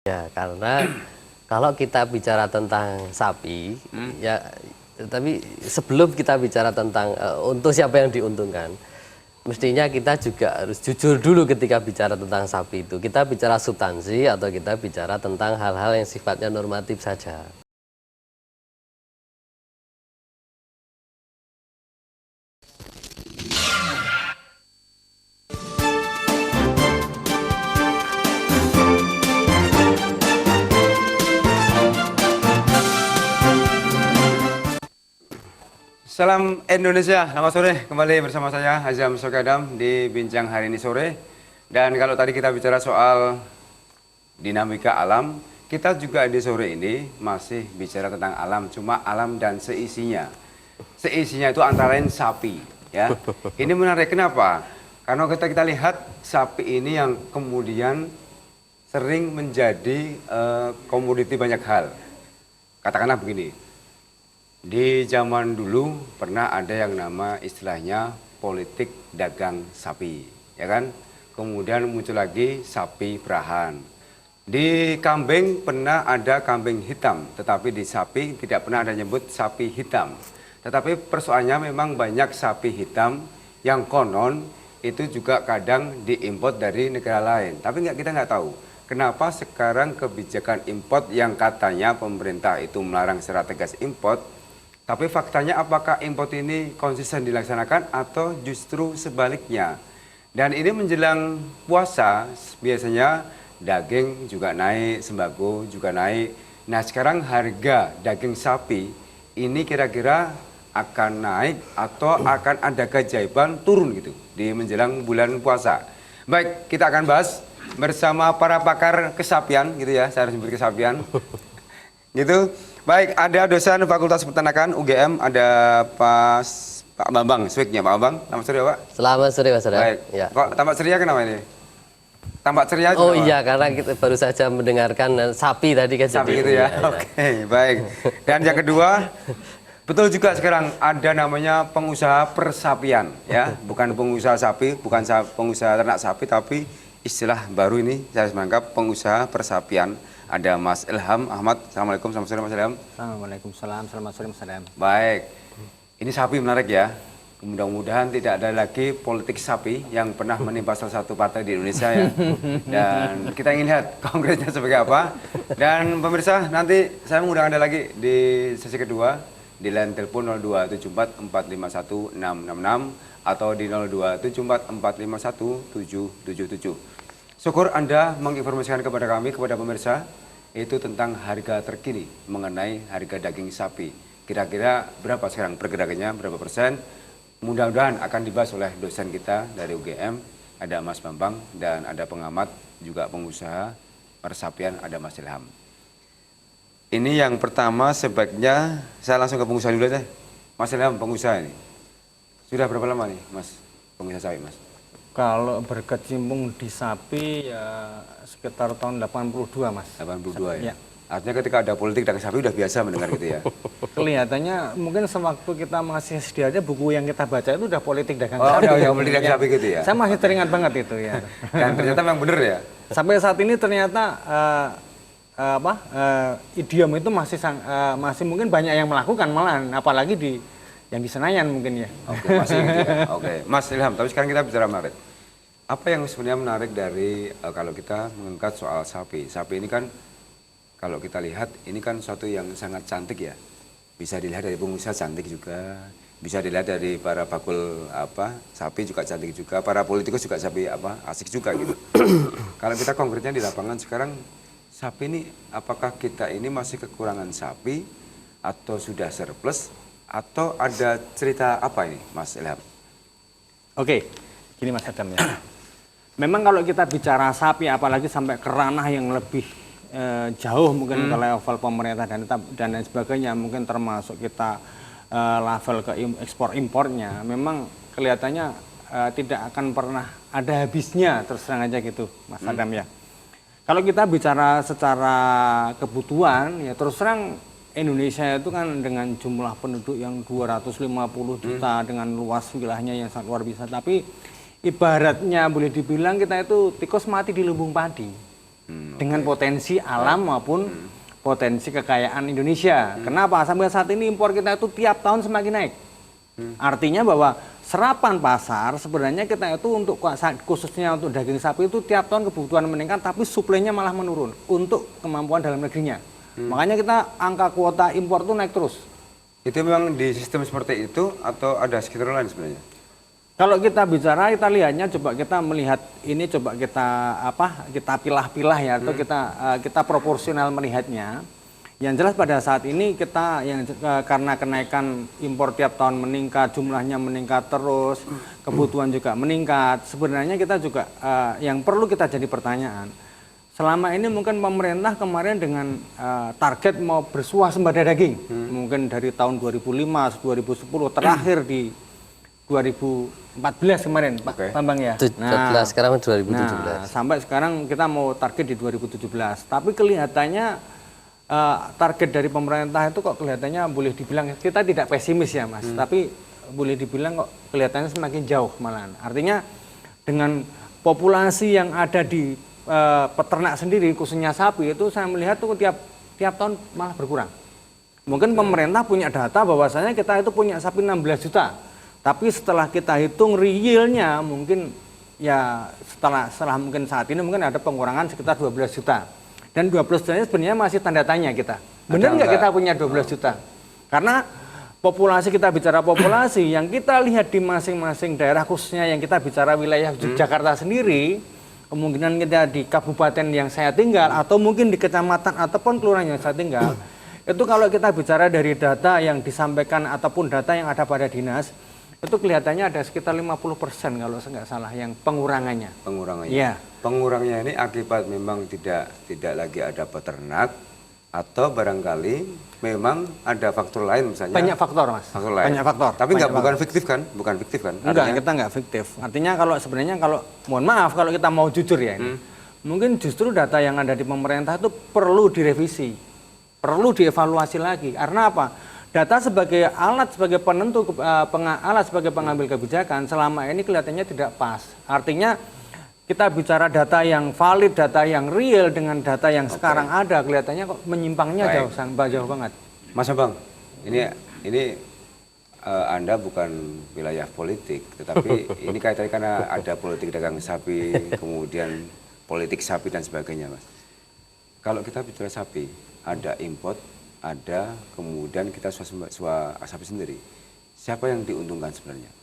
Ya, karena kalau kita bicara tentang sapi, ya, tapi sebelum kita bicara tentang untuk siapa yang diuntungkan, mestinya kita juga harus jujur dulu ketika bicara tentang sapi itu. Kita bicara substansi atau kita bicara tentang hal-hal yang sifatnya normatif saja. Salam Indonesia, selamat sore. Kembali bersama saya Hazam Sokadam di Bincang hari ini sore. Dan kalau tadi kita bicara soal dinamika alam, kita juga di sore ini masih bicara tentang alam, cuma alam dan seisinya. Seisinya itu antara lain sapi, ya. Ini menarik, kenapa? Karena kita lihat sapi ini yang kemudian sering menjadi komoditi banyak hal. Katakanlah begini, di zaman dulu pernah ada yang nama istilahnya politik dagang sapi, ya kan? Kemudian muncul lagi sapi perahan. Di kambing pernah ada kambing hitam, tetapi di sapi tidak pernah ada nyebut sapi hitam. Tetapi persoalannya memang banyak sapi hitam yang konon itu juga kadang diimpor dari negara lain. Tapi kita nggak tahu kenapa sekarang kebijakan impor yang katanya pemerintah itu melarang secara tegas impor. Tapi faktanya apakah impor ini konsisten dilaksanakan atau justru sebaliknya? Dan ini menjelang puasa biasanya daging juga naik, sembako juga naik. Nah sekarang harga daging sapi ini kira-kira akan naik atau akan ada keajaiban turun gitu di menjelang bulan puasa. Baik, kita akan bahas bersama para pakar kesapian gitu ya, saya harus sebut kesapian. Gitu. Baik, ada dosen Fakultas Peternakan UGM, ada Pak Bambang, swiknya Pak Bambang. Selamat sore Pak. Selamat sore Mas Adam. Baik. Ya. Kok tampak ceria kenapa ini? Tampak ceria juga, Oh Pak? iya, karena kita baru saja mendengarkan sapi tadi kan. Sapi jadi, gitu ya. iya. Oke, baik. Dan yang kedua, betul juga sekarang ada namanya pengusaha persapian ya, bukan pengusaha sapi, bukan pengusaha ternak sapi, tapi istilah baru ini saya menganggap pengusaha persapian. Ada Mas Ilham Ahmad. Assalamualaikum, selamat sore Mas Ilham. Waalaikumsalam, selamat sore Mas Adam. Baik, ini sapi menarik ya. Mudah-mudahan tidak ada lagi politik sapi yang pernah menimpa salah satu partai di Indonesia ya. Dan kita ingin lihat konkretnya sebagai apa. Dan pemirsa, nanti saya mengundang Anda lagi di sesi kedua di line telepon 0274 451 666 atau di 0274 451 777. Syukur Anda menginformasikan kepada kami, kepada pemirsa, itu tentang harga terkini mengenai harga daging sapi. Kira-kira berapa sekarang pergerakannya, berapa persen? Mudah-mudahan akan dibahas oleh dosen kita dari UGM, ada Mas Bambang, dan ada pengamat, juga pengusaha persapian, ada Mas Ilham. Ini yang pertama sebaiknya, saya langsung ke pengusaha dulu deh. Mas Ilham, pengusaha ini. Sudah berapa lama nih, Mas, pengusaha sapi, Mas? Kalau berkecimpung di sapi ya sekitar tahun 82 Mas. 82 ya? Ya. Artinya ketika ada politik dan sapi udah biasa mendengar gitu ya? Kelihatannya mungkin sewaktu kita masih SD aja buku yang kita baca itu udah politik dagang Oh, sapi. udah politik dagang sapi gitu ya? Saya masih teringat banget itu ya. Dan ternyata memang bener ya? Sampai saat ini ternyata idiom itu masih mungkin banyak yang melakukan malahan, apalagi yang di Senayan mungkin ya. Oke, masih gitu ya? Oke, Mas Ilham, tapi sekarang kita bicara menarik. Apa yang sebenarnya menarik dari kalau kita mengangkat soal sapi? Sapi ini kan kalau kita lihat ini kan suatu yang sangat cantik ya. Bisa dilihat dari pengusaha cantik juga, bisa dilihat dari para bakul sapi juga cantik juga, para politikus juga sapi asik juga gitu. Kalau kita konkretnya di lapangan sekarang sapi ini apakah kita ini masih kekurangan sapi atau sudah surplus atau ada cerita apa ini Mas Ilham? Oke, gini Mas Adam ya. Memang kalau kita bicara sapi apalagi sampai ke ranah yang lebih jauh mungkin ke level pemerintah dan lain sebagainya, mungkin termasuk kita level ke ekspor impornya, memang kelihatannya tidak akan pernah ada habisnya, terus terang aja gitu Mas Adam ya. Kalau kita bicara secara kebutuhan ya terus terang Indonesia itu kan dengan jumlah penduduk yang 250 juta dengan luas wilayahnya yang sangat luar biasa, tapi ibaratnya boleh dibilang kita itu tikus mati di lumbung padi. dengan potensi alam maupun potensi kekayaan Indonesia. Kenapa? Sampai saat ini impor kita itu tiap tahun semakin naik. Artinya bahwa serapan pasar sebenarnya kita itu untuk khususnya untuk daging sapi itu tiap tahun kebutuhan meningkat, tapi suplainya malah menurun untuk kemampuan dalam negerinya. Makanya kita angka kuota impor itu naik terus. Itu memang di sistem seperti itu atau ada sekitar lain sebenarnya? Kalau kita bicara, kita lihatnya coba kita melihat ini, coba kita pilah-pilah ya, atau kita proporsional melihatnya. Yang jelas pada saat ini kita karena kenaikan impor tiap tahun meningkat, jumlahnya meningkat terus, kebutuhan juga meningkat. Sebenarnya kita juga yang perlu kita jadi pertanyaan. Selama ini mungkin pemerintah kemarin dengan target mau bersuasembada daging, mungkin dari tahun 2005, 2010 terakhir di 2014 kemarin, Pak Bambang ya. 17, sekarang 2017. Nah, sampai sekarang kita mau target di 2017. Tapi kelihatannya target dari pemerintah itu kok kelihatannya boleh dibilang, kita tidak pesimis ya Mas, tapi boleh dibilang kok kelihatannya semakin jauh malahan. Artinya dengan populasi yang ada di peternak sendiri, khususnya sapi, itu saya melihat tuh tiap tahun malah berkurang. Mungkin pemerintah punya data bahwasanya kita itu punya sapi 16 juta. Tapi setelah kita hitung realnya mungkin ya setelah mungkin saat ini mungkin ada pengurangan sekitar 12 juta. Dan 12 juta ini sebenarnya masih tanda tanya kita. Benar nggak kita punya 12 juta? Karena populasi, kita bicara populasi yang kita lihat di masing-masing daerah, khususnya yang kita bicara wilayah Jakarta sendiri, kemungkinan kita di kabupaten yang saya tinggal atau mungkin di kecamatan ataupun kelurahan yang saya tinggal, itu kalau kita bicara dari data yang disampaikan ataupun data yang ada pada dinas, itu kelihatannya ada sekitar 50% kalau saya nggak salah yang pengurangannya. Pengurangannya. Ya. Pengurangannya ini akibat memang tidak lagi ada peternak atau barangkali memang ada faktor lain misalnya. Banyak faktor Mas. Faktor lain. Banyak faktor. Tapi bukan fiktif kan? Bukan fiktif kan? Enggak, kita nggak fiktif. Artinya kalau sebenarnya mohon maaf kalau kita mau jujur ya ini, mungkin justru data yang ada di pemerintah itu perlu direvisi, perlu dievaluasi lagi. Karena apa? Data sebagai alat, sebagai penentu, alat sebagai pengambil kebijakan selama ini kelihatannya tidak pas. Artinya kita bicara data yang valid, data yang real dengan data yang sekarang ada, kelihatannya kok menyimpangnya jauh banget. Mas Abang, ini Anda bukan wilayah politik, tetapi ini kaitannya karena ada politik dagang sapi, kemudian politik sapi dan sebagainya, Mas. Kalau kita bicara sapi, ada import, ada kemudian kita sapi sendiri. Siapa yang diuntungkan sebenarnya?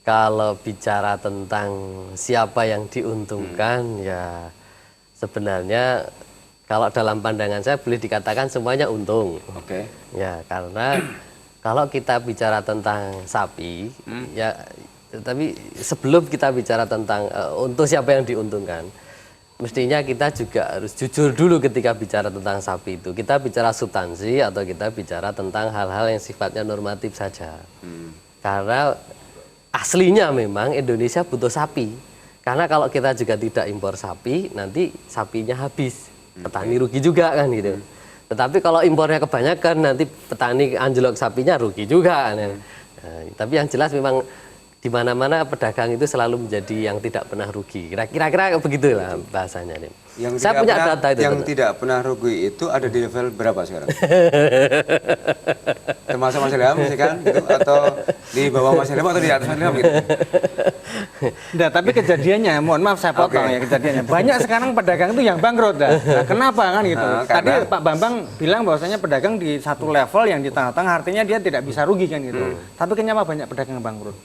Kalau bicara tentang siapa yang diuntungkan, ya sebenarnya kalau dalam pandangan saya boleh dikatakan semuanya untung. Oke. Ya, karena kalau kita bicara tentang sapi, ya, tapi sebelum kita bicara tentang untuk siapa yang diuntungkan, mestinya kita juga harus jujur dulu ketika bicara tentang sapi itu. Kita bicara substansi atau kita bicara tentang hal-hal yang sifatnya normatif saja. Karena aslinya memang Indonesia butuh sapi. Karena kalau kita juga tidak impor sapi, nanti sapinya habis. Petani rugi juga kan gitu. Tetapi kalau impornya kebanyakan, nanti petani anjlok sapinya rugi juga. Nah, tapi yang jelas memang di mana-mana pedagang itu selalu menjadi yang tidak pernah rugi. Kira-kira begitulah bahasanya. Saya punya data itu. Yang tidak pernah rugi itu ada di level berapa sekarang? Termasuk Mas Ilham kan? Gitu? Atau di bawah Mas Ilham atau di atas Mas Ilham gitu? Nah, tapi kejadiannya, mohon maaf saya potong ya kejadiannya. Banyak sekarang pedagang itu yang bangkrut. Nah, kenapa kan gitu? Tadi Pak Bambang bilang bahwasanya pedagang di satu level yang di tengah-tengah, artinya dia tidak bisa rugi kan gitu. Tapi kenapa banyak pedagang bangkrut?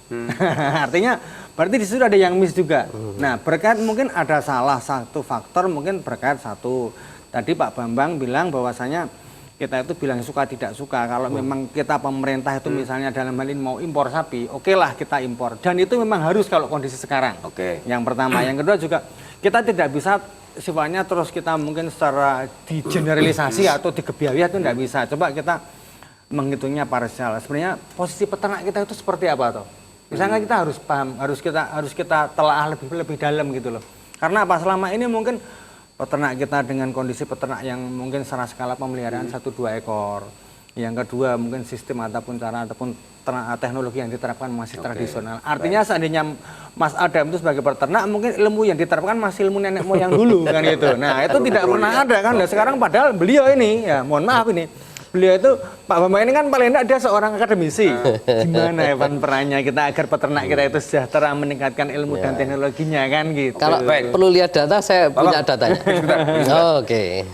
Artinya berarti di situ ada yang miss juga. Nah, berkait mungkin ada salah satu faktor, mungkin berkait satu. Tadi Pak Bambang bilang bahwasanya kita itu bilang suka tidak suka. Kalau memang kita pemerintah itu misalnya dalam hal ini mau impor sapi, oke lah kita impor. Dan itu memang harus kalau kondisi sekarang. Yang pertama. Yang kedua juga kita tidak bisa sifatnya terus kita mungkin secara digeneralisasi atau digebiawi itu tidak bisa. Coba kita menghitungnya parsial. Sebenarnya posisi peternak kita itu seperti apa toh? Misalnya kita harus paham, harus kita telaah lebih dalam gitu loh. Karena apa, selama ini mungkin peternak kita dengan kondisi peternak yang mungkin secara skala pemeliharaan 1-2 ekor. Yang kedua mungkin sistem ataupun cara ataupun teknologi yang diterapkan masih tradisional. Artinya seandainya Mas Adam itu sebagai peternak mungkin ilmu yang diterapkan masih ilmu nenek moyang dulu kan gitu. Nah itu tidak pernah ada kan. Nah, sekarang padahal beliau ini ya mohon maaf ini beliau itu Pak Bambang ini kan paling tidak dia seorang akademisi. Gimana ya perannya kita agar peternak kita itu sejahtera meningkatkan ilmu dan teknologinya kan gitu. Kalau perlu lihat data, saya punya datanya. Oke.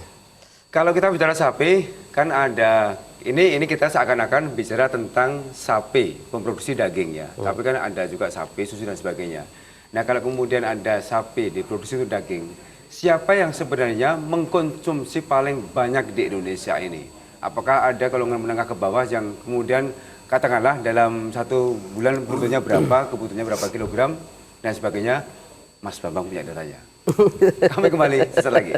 Kalau kita bicara sapi, kan ada ini kita seakan-akan bicara tentang sapi pemproduksi daging ya. Tapi kan ada juga sapi susu dan sebagainya. Nah kalau kemudian ada sapi diproduksi untuk daging, siapa yang sebenarnya mengkonsumsi paling banyak di Indonesia ini? Apakah ada golongan menengah ke bawah yang kemudian katakanlah dalam 1 bulan butuhnya berapa, kebutuhannya berapa kilogram dan sebagainya? Mas Bambang punya datanya. Kami kembali sesaat lagi.